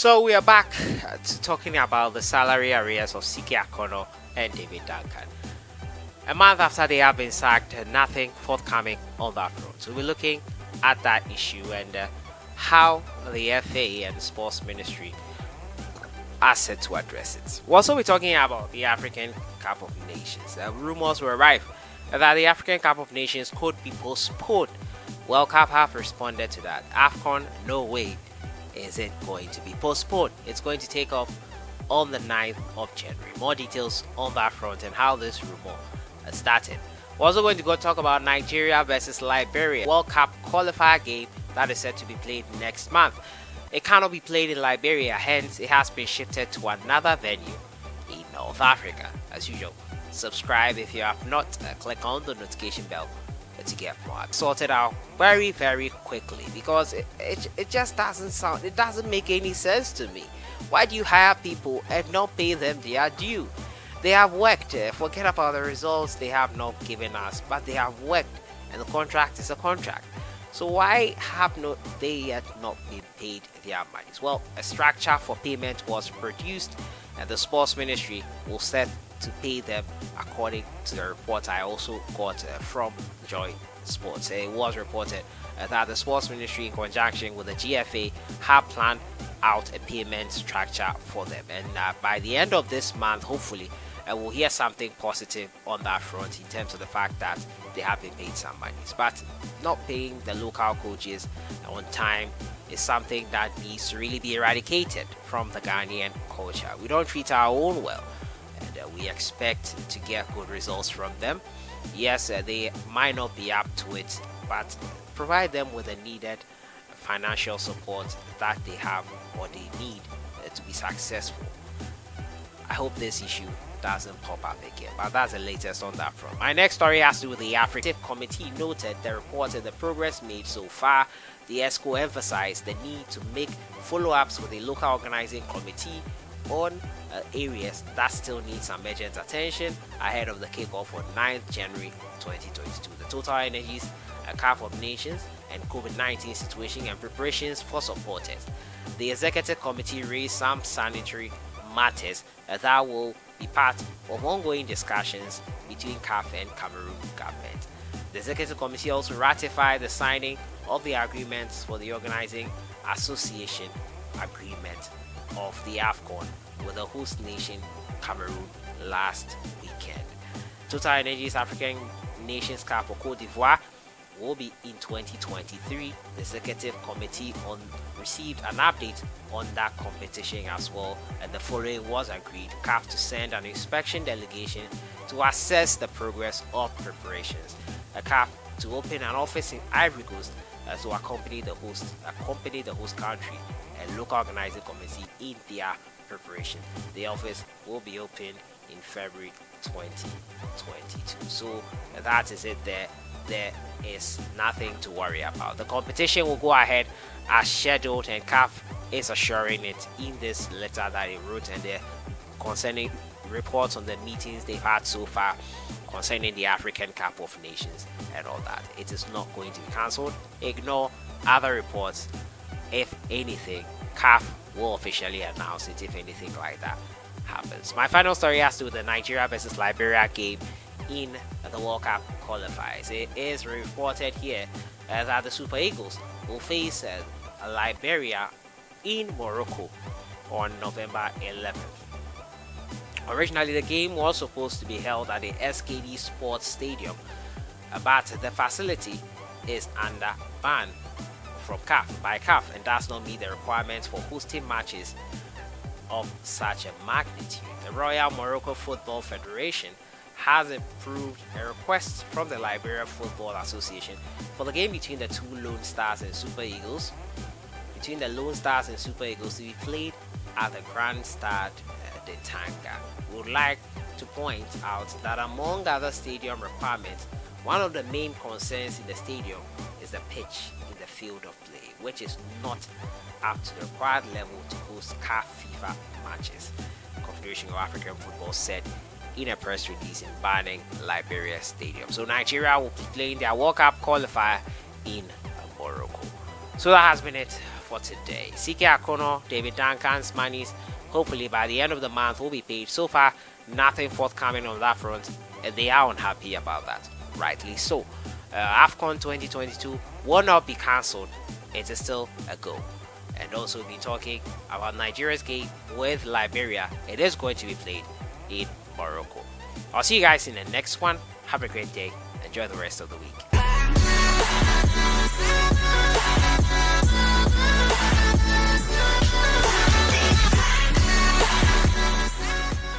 So we are back to talking about the salary arrears of Akonnor and David Duncan. A month after they have been sacked, nothing forthcoming on that front. So we're looking at that issue and how the FA and Sports Ministry are set to address it. We'll also be talking about the African Cup of Nations. Rumors were rife that the African Cup of Nations could be postponed. Well, CAF have responded to that. Afcon, no way is it going to be postponed. It's going to take off on the 9th of January. More details on that front and how this rumor started. We're also going to go talk about Nigeria versus Liberia World Cup qualifier game that is set to be played next month. It cannot be played in Liberia, hence it has been shifted to another venue in North Africa. As usual, subscribe if you have not. Click on the notification bell to get more sorted out very quickly, because it just doesn't make any sense to me. Why do you hire people and not pay them their due? They have worked. Forget about the results they have not given us, but they have worked, and the contract is a contract. So why have they yet not been paid their monies? Well, a structure for payment was produced, and the Sports Ministry will set to pay them according to the report I also got from Joy Sports. It was reported that the Sports Ministry, in conjunction with the GFA, have planned out a payment structure for them, and by the end of this month, hopefully, we'll hear something positive on that front in terms of the fact that they have been paid some monies. But not paying the local coaches on time is something that needs to really be eradicated from the Ghanaian culture. We don't treat our own well, and we expect to get good results from them. Yes, they might not be up to it, but provide them with the needed financial support that they have or they need to be successful. I hope this issue doesn't pop up again, but that's the latest on that front. My next story has to do with the African Committee. Noted the report and the progress made so far. The ESCO emphasized the need to make follow-ups with the local organizing committee on areas that still need some urgent attention ahead of the kickoff on 9th January 2022. The Total Energies Cup of Nations and COVID-19 situation and preparations for supporters. The Executive Committee raised some sanitary matters that will be part of ongoing discussions between CAF and Cameroon government. The Executive Committee also ratified the signing of the agreements for the organizing association agreement of the Afcon with the host nation Cameroon last weekend. Total Energies African Nations Cup for Cote d'Ivoire will be in 2023. The Executive Committee received an update on that competition as well, and the following was agreed: CAF to send an inspection delegation to assess the progress of preparations, a CAF to open an office in Ivory Coast to accompany the host country and local organizing committee in their preparation. The office will be opened in February 2022. So that is it there. There is nothing to worry about. The competition will go ahead as scheduled, and CAF is assuring it in this letter that it wrote, and they're concerning reports on the meetings they've had so far concerning the African Cup of Nations and all that. It is not going to be cancelled. Ignore other reports. If anything, CAF will officially announce it if anything like that happens. My final story has to do with the Nigeria versus Liberia game in the World Cup qualifiers. It is reported here that the Super Eagles will face Liberia in Morocco on November 11th. Originally, the game was supposed to be held at the SKD Sports Stadium, but the facility is under ban by CAF and does not meet the requirements for hosting matches of such a magnitude. The Royal Morocco Football Federation has approved a request from the Liberia Football Association for the game between the two Lone Stars and Super Eagles, to be played at the Grand Stade de Tanga. We would like to point out that among other stadium requirements, one of the main concerns in the stadium is the pitch in the field of play, which is not up to the required level to host CAF FIFA matches. The Confederation of African Football said in a press release in banning Liberia Stadium. So Nigeria will be playing their World Cup qualifier in Morocco. So that has been it for today. CK Akonnor, David Duncan's monies, hopefully by the end of the month, will be paid. So far, nothing forthcoming on that front, and they are unhappy about that. Rightly so. Afcon 2022 will not be cancelled. It is still a go. And also, we've been talking about Nigeria's game with Liberia. It is going to be played in Morocco. I'll see you guys in the next one. Have a great day. Enjoy the rest of the week.